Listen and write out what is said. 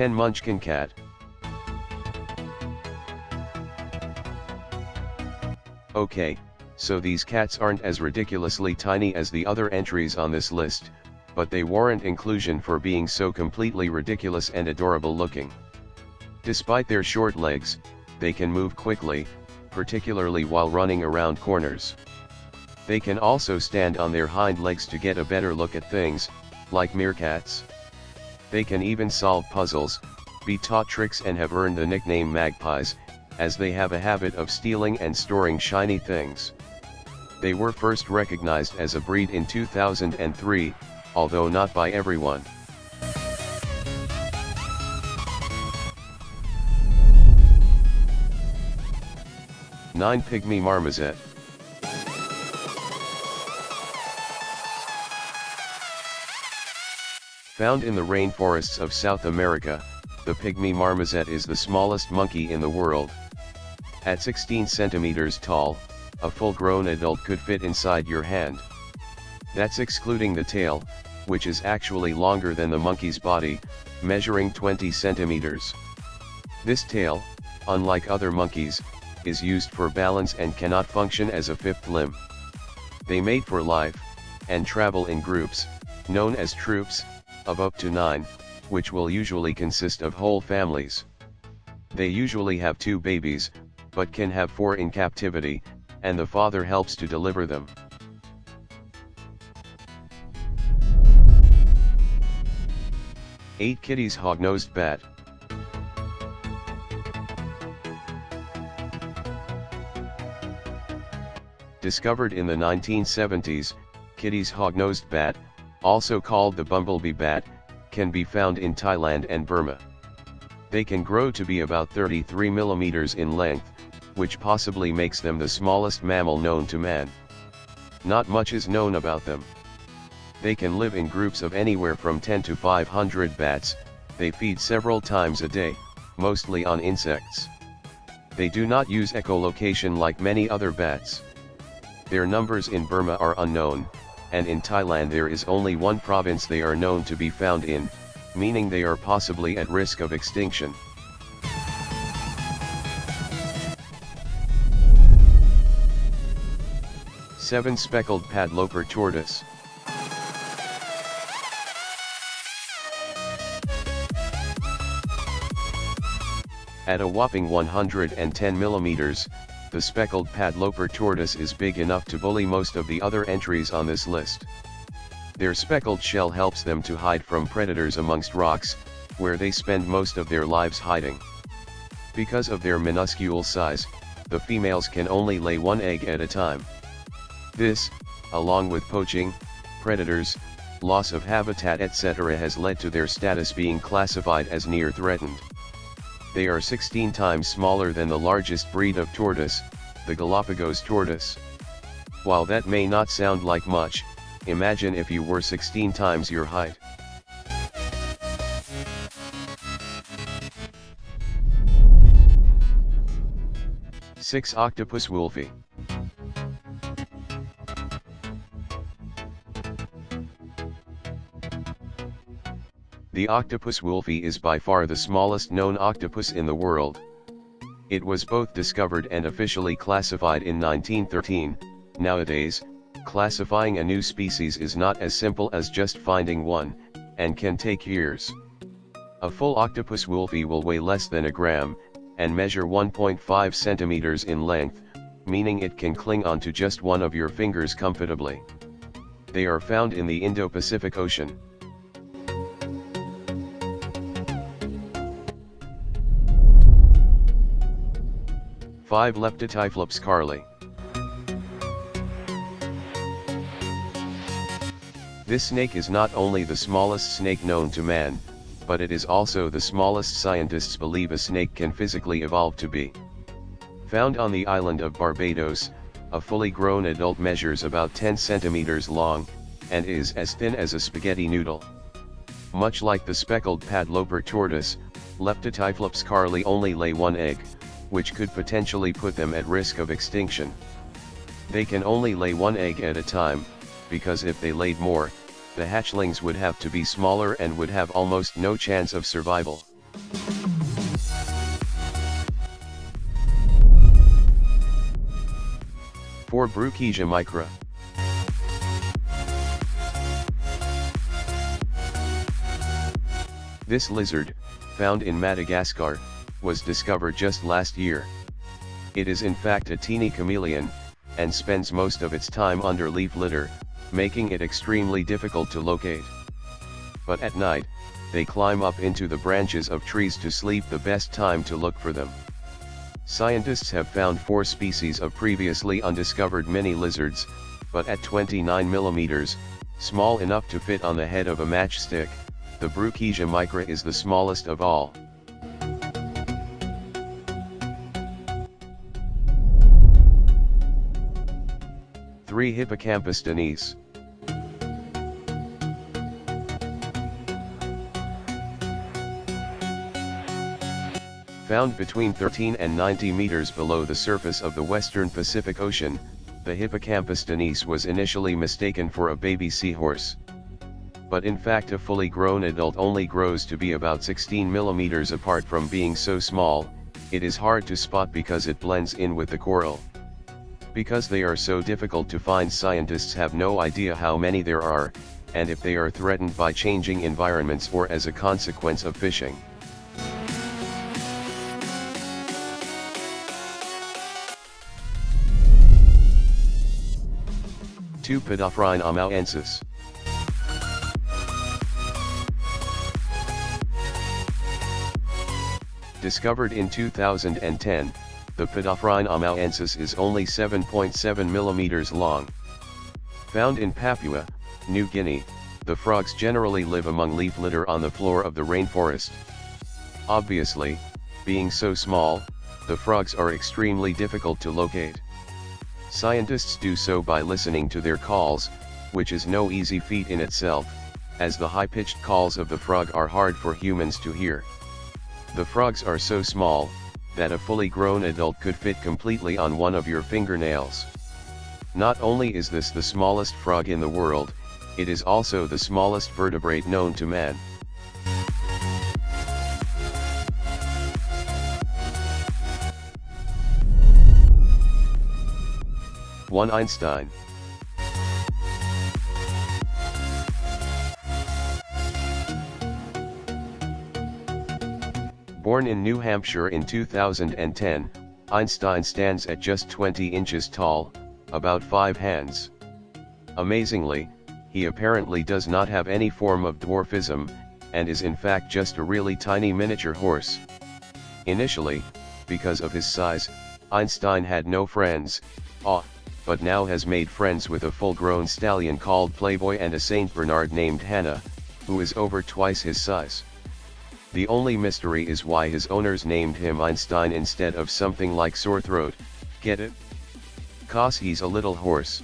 10 Munchkin cat. Okay, so these cats aren't as ridiculously tiny as the other entries on this list, but they warrant inclusion for being so completely ridiculous and adorable looking. Despite their short legs, they can move quickly, particularly while running around corners. They can also stand on their hind legs to get a better look at things, like meerkats. They can even solve puzzles, be taught tricks, and have earned the nickname magpies, as they have a habit of stealing and storing shiny things. They were first recognized as a breed in 2003, although not by everyone. Nine Pygmy Marmoset. Found in the rainforests of South America, the pygmy marmoset is the smallest monkey in the world. At 16 centimeters tall, a full-grown adult could fit inside your hand. That's excluding the tail, which is actually longer than the monkey's body, measuring 20 centimeters. This tail, unlike other monkeys, is used for balance and cannot function as a fifth limb. They mate for life, and travel in groups, known as troops, of up to 9, which will usually consist of whole families. They usually have 2 babies, but can have 4 in captivity, and the father helps to deliver them. Eight Kitti's Hog-Nosed Bat. Discovered in the 1970s, Kitti's hog-nosed bat, also called the bumblebee bat, can be found in Thailand and Burma. They can grow to be about 33 millimeters in length, which possibly makes them the smallest mammal known to man. Not much is known about them. They can live in groups of anywhere from 10 to 500 bats. They feed several times a day, mostly on insects. They do not use echolocation like many other bats. Their numbers in Burma are unknown, and in Thailand there is only one province they are known to be found in, meaning they are possibly at risk of extinction. Seven Speckled Padloper Tortoise. At a whopping 110 millimeters, the speckled padloper tortoise is big enough to bully most of the other entries on this list. Their speckled shell helps them to hide from predators amongst rocks, where they spend most of their lives hiding. Because of their minuscule size, the females can only lay 1 egg at a time. This, along with poaching, predators, loss of habitat etc. has led to their status being classified as near threatened. They are 16 times smaller than the largest breed of tortoise, the Galapagos tortoise. While that may not sound like much, imagine if you were 16 times your height. Six Octopus Wolfie. The octopus wolfie is by far the smallest known octopus in the world. It was both discovered and officially classified in 1913. Nowadays, classifying a new species is not as simple as just finding one, and can take years. A full octopus wolfie will weigh less than a gram, and measure 1.5 centimeters in length, meaning it can cling onto just one of your fingers comfortably. They are found in the Indo-Pacific Ocean. Five Leptotyphlops carli. This snake is not only the smallest snake known to man, but it is also the smallest scientists believe a snake can physically evolve to be. Found on the island of Barbados, a fully grown adult measures about 10 centimeters long, and is as thin as a spaghetti noodle. Much like the speckled padloper tortoise, Leptotyphlops carli only lay 1 egg, which could potentially put them at risk of extinction. They can only lay 1 egg at a time, because if they laid more, the hatchlings would have to be smaller and would have almost no chance of survival. 4. Bruchesia micra. This lizard, found in Madagascar, was discovered just last year. It is in fact a teeny chameleon, and spends most of its time under leaf litter, making it extremely difficult to locate. But at night, they climb up into the branches of trees to sleep, the best time to look for them. Scientists have found 4 species of previously undiscovered mini lizards, but at 29 mm, small enough to fit on the head of a matchstick, the Bruchesia micra is the smallest of all. Three. Hippocampus denice. Found between 13 and 90 meters below the surface of the western Pacific Ocean, the Hippocampus denice was initially mistaken for a baby seahorse. But in fact a fully grown adult only grows to be about 16 millimeters. Apart from being so small, it is hard to spot because it blends in with the coral. Because they are so difficult to find, scientists have no idea how many there are, and if they are threatened by changing environments or as a consequence of fishing. Two. Podophrine amauensis. Discovered in 2010, the Podophrine amauensis is only 7.7 millimeters long. Found in Papua, New Guinea, the frogs generally live among leaf litter on the floor of the rainforest. Obviously, being so small, the frogs are extremely difficult to locate. Scientists do so by listening to their calls, which is no easy feat in itself, as the high-pitched calls of the frog are hard for humans to hear. The frogs are so small, that a fully grown adult could fit completely on one of your fingernails. Not only is this the smallest frog in the world, it is also the smallest vertebrate known to man. 1. Einstein. Born in New Hampshire in 2010, Einstein stands at just 20 inches tall, about 5 hands. Amazingly, he apparently does not have any form of dwarfism, and is in fact just a really tiny miniature horse. Initially, because of his size, Einstein had no friends, but now has made friends with a full-grown stallion called Playboy and a Saint Bernard named Hannah, who is over twice his size. The only mystery is why his owners named him Einstein instead of something like Sore Throat. Get it? 'Cause he's a little horse.